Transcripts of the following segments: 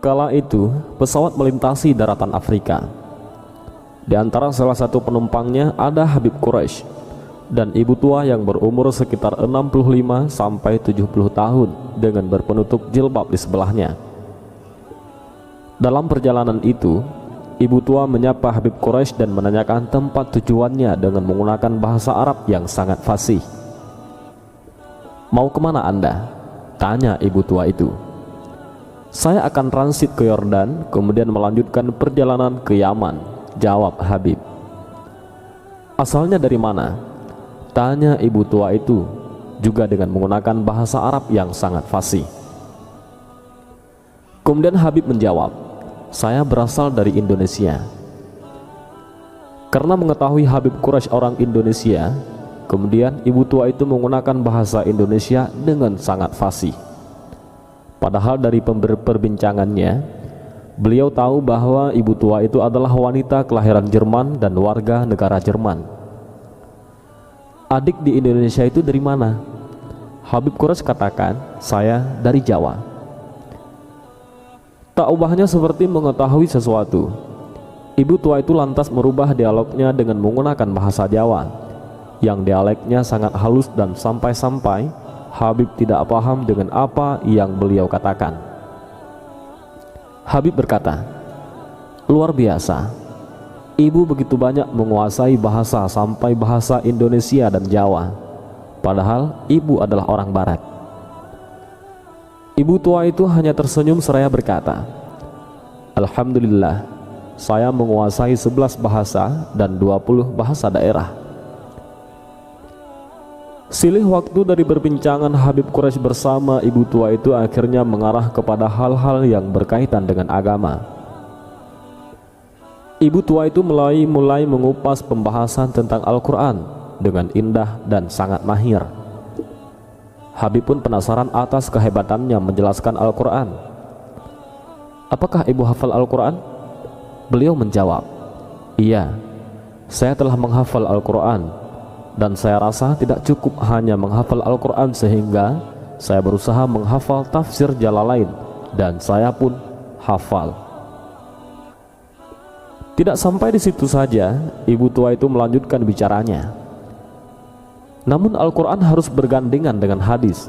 Kala itu pesawat melintasi daratan Afrika. Di antara salah satu penumpangnya ada Habib Quraisy dan ibu tua yang berumur sekitar 65 sampai 70 tahun dengan berpenutup jilbab di sebelahnya. Dalam perjalanan itu, ibu tua menyapa Habib Quraisy dan menanyakan tempat tujuannya dengan menggunakan bahasa Arab yang sangat fasih. "Mau kemana Anda?" tanya ibu tua itu. "Saya akan transit ke Yordan, kemudian melanjutkan perjalanan ke Yaman," jawab Habib. "Asalnya dari mana?" tanya ibu tua itu, juga dengan menggunakan bahasa Arab yang sangat fasih. Kemudian Habib menjawab, "Saya berasal dari Indonesia." Karena mengetahui Habib Quraisy orang Indonesia, kemudian ibu tua itu menggunakan bahasa Indonesia dengan sangat fasih. Padahal dari perbincangannya, beliau tahu bahwa ibu tua itu adalah wanita kelahiran Jerman dan warga negara Jerman. "Adik di Indonesia itu dari mana?" Habib Quraisy katakan, "Saya dari Jawa." Tak ubahnya seperti mengetahui sesuatu, ibu tua itu lantas merubah dialognya dengan menggunakan bahasa Jawa, yang dialeknya sangat halus dan sampai-sampai Habib tidak paham dengan apa yang beliau katakan. Habib berkata, "Luar biasa, ibu begitu banyak menguasai bahasa sampai bahasa Indonesia dan Jawa, padahal ibu adalah orang Barat." Ibu tua itu hanya tersenyum seraya berkata, "Alhamdulillah, saya menguasai 11 bahasa dan 20 bahasa daerah." Silih waktu dari perbincangan Habib Quraisy bersama ibu tua itu akhirnya mengarah kepada hal-hal yang berkaitan dengan agama. Ibu tua itu mulai mengupas pembahasan tentang Al-Quran dengan indah dan sangat mahir. Habib pun penasaran atas kehebatannya menjelaskan Al-Quran. "Apakah ibu hafal Al-Quran?" Beliau menjawab, "Iya, saya telah menghafal Al-Quran. Dan saya rasa tidak cukup hanya menghafal Al-Quran, sehingga saya berusaha menghafal tafsir Jalalain, dan saya pun hafal." Tidak sampai di situ saja, ibu tua itu melanjutkan bicaranya. "Namun Al-Quran harus bergandengan dengan hadis,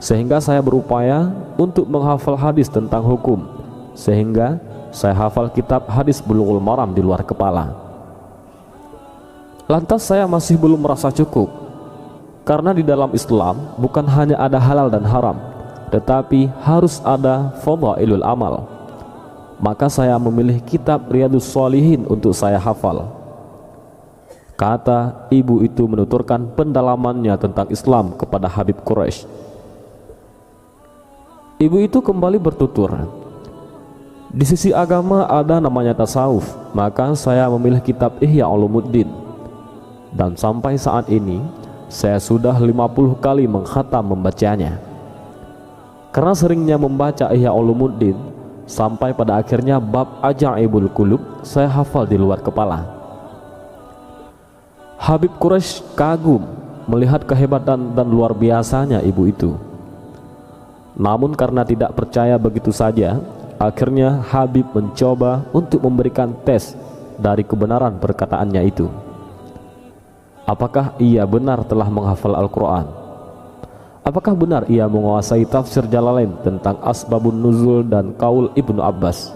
sehingga saya berupaya untuk menghafal hadis tentang hukum, sehingga saya hafal kitab hadis Bulughul Maram di luar kepala. Lantas saya masih belum merasa cukup, karena di dalam Islam bukan hanya ada halal dan haram, tetapi harus ada fadhailul amal. Maka saya memilih kitab Riyadhus Shalihin untuk saya hafal." Kata ibu itu menuturkan pendalamannya tentang Islam kepada Habib Quraisy. Ibu itu kembali bertutur, "Di sisi agama ada namanya tasawuf, maka saya memilih kitab Ihya Ulumuddin. Dan sampai saat ini saya sudah 50 kali mengkhatam membacanya. Karena seringnya membaca Ihya Ulumuddin, sampai pada akhirnya bab Ajaibul Qulub saya hafal di luar kepala." Habib Quraisy kagum melihat kehebatan dan luar biasanya ibu itu. Namun karena tidak percaya begitu saja, akhirnya Habib mencoba untuk memberikan tes dari kebenaran perkataannya itu. Apakah ia benar telah menghafal Al-Quran? Apakah benar ia menguasai tafsir Jalalain tentang asbabun nuzul dan kaul Ibnu Abbas?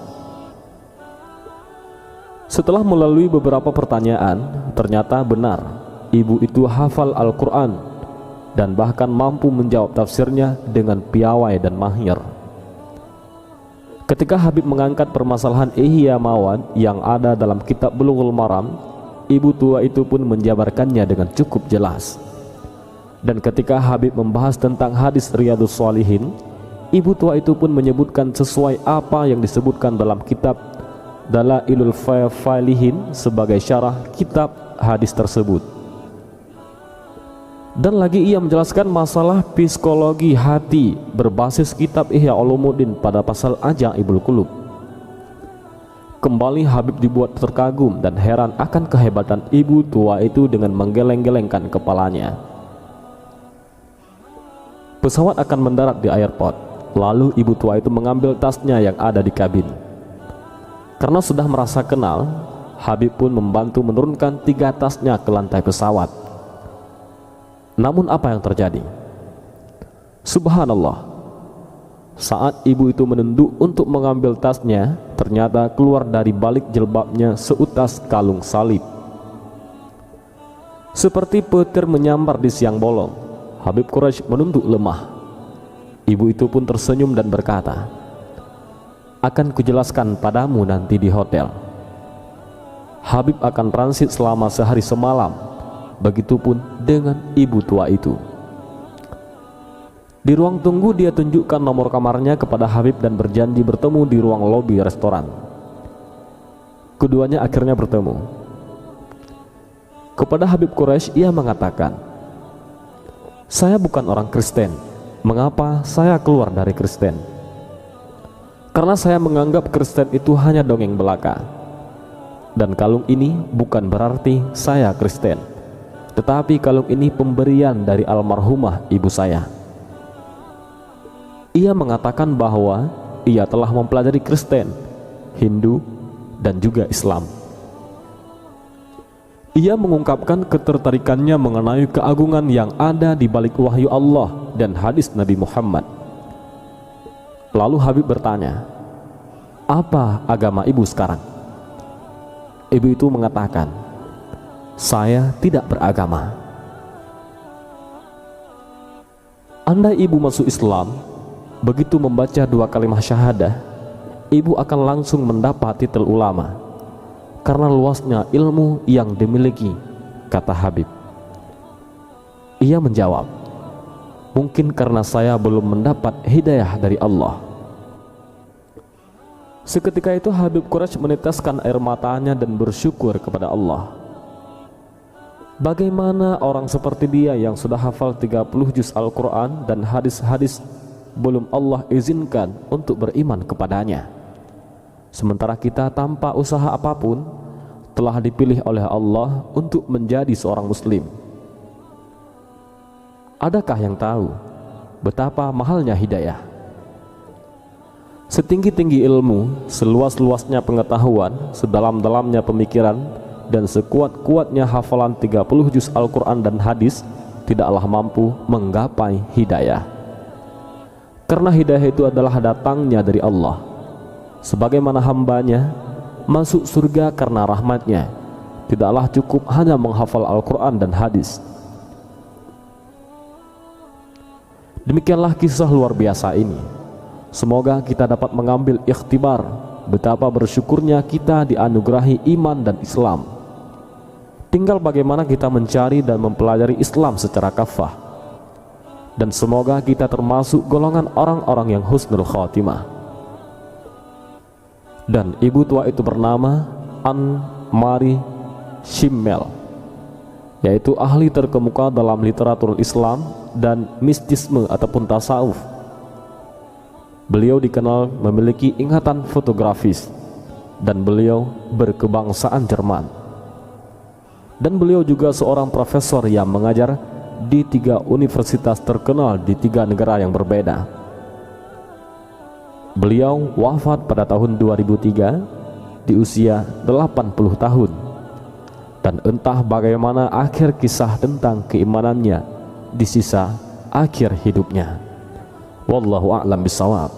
Setelah melalui beberapa pertanyaan, ternyata benar ibu itu hafal Al-Quran dan bahkan mampu menjawab tafsirnya dengan piawai dan mahir. Ketika Habib mengangkat permasalahan Ihya Mawad yang ada dalam kitab Bulughul Maram, ibu tua itu pun menjabarkannya dengan cukup jelas. Dan ketika Habib membahas tentang hadis Riyadhus Shalihin, ibu tua itu pun menyebutkan sesuai apa yang disebutkan dalam kitab Dalailul Falihin sebagai syarah kitab hadis tersebut. Dan lagi ia menjelaskan masalah psikologi hati berbasis kitab Ihya Ulumuddin pada pasal Ajaibul Qulub. Kembali Habib dibuat terkagum dan heran akan kehebatan ibu tua itu dengan menggeleng-gelengkan kepalanya. Pesawat akan mendarat di airport. Lalu ibu tua itu mengambil tasnya yang ada di kabin. Karena sudah merasa kenal, Habib pun membantu menurunkan 3 tasnya ke lantai pesawat. Namun apa yang terjadi? Subhanallah, saat ibu itu menunduk untuk mengambil tasnya, ternyata keluar dari balik jilbabnya seutas kalung salib. Seperti petir menyambar di siang bolong, Habib Quraisy menunduk lemah. Ibu itu pun tersenyum dan berkata, "Akan kujelaskan padamu nanti di hotel." Habib akan transit selama sehari semalam. Begitupun dengan ibu tua itu. Di ruang tunggu dia tunjukkan nomor kamarnya kepada Habib dan berjanji bertemu di ruang lobi restoran. Keduanya akhirnya bertemu. Kepada Habib Quraisy ia mengatakan, "Saya bukan orang Kristen. Mengapa saya keluar dari Kristen? Karena saya menganggap Kristen itu hanya dongeng belaka. Dan kalung ini bukan berarti saya Kristen, tetapi kalung ini pemberian dari almarhumah ibu saya." Ia mengatakan bahwa ia telah mempelajari Kristen, Hindu, dan juga Islam. Ia mengungkapkan ketertarikannya mengenai keagungan yang ada di balik wahyu Allah dan hadis Nabi Muhammad. Lalu Habib bertanya, "Apa agama ibu sekarang?" Ibu itu mengatakan, "Saya tidak beragama." Andai ibu masuk Islam, begitu membaca 2 kalimat syahadah, ibu akan langsung mendapat titel ulama karena luasnya ilmu yang dimiliki, kata Habib. Ia menjawab, "Mungkin karena saya belum mendapat hidayah dari Allah." Seketika itu Habib Quraisy meneteskan air matanya dan bersyukur kepada Allah. Bagaimana orang seperti dia yang sudah hafal 30 juz Al-Quran dan hadis-hadis belum Allah izinkan untuk beriman kepadanya, sementara kita tanpa usaha apapun telah dipilih oleh Allah untuk menjadi seorang muslim. Adakah yang tahu betapa mahalnya hidayah? Setinggi-tinggi ilmu, seluas-luasnya pengetahuan, sedalam-dalamnya pemikiran, dan sekuat-kuatnya hafalan 30 juz Al-Quran dan hadis tidaklah mampu menggapai hidayah. Karena hidayah itu adalah datangnya dari Allah. Sebagaimana hambanya masuk surga karena rahmatnya, tidaklah cukup hanya menghafal Al-Quran dan hadis. Demikianlah kisah luar biasa ini. Semoga kita dapat mengambil ikhtibar betapa bersyukurnya kita dianugerahi iman dan Islam. Tinggal bagaimana kita mencari dan mempelajari Islam secara kafah. Dan semoga kita termasuk golongan orang-orang yang husnul khatimah. Dan ibu tua itu bernama Anne-Marie Schimmel, yaitu ahli terkemuka dalam literatur Islam dan mistisme ataupun tasawuf. Beliau dikenal memiliki ingatan fotografis dan beliau berkebangsaan Jerman. Dan beliau juga seorang profesor yang mengajar di 3 universitas terkenal di 3 negara yang berbeda. Beliau wafat pada tahun 2003 di usia 80 tahun. Dan entah bagaimana akhir kisah tentang keimanannya di sisa akhir hidupnya. Wallahu a'lam bishawab.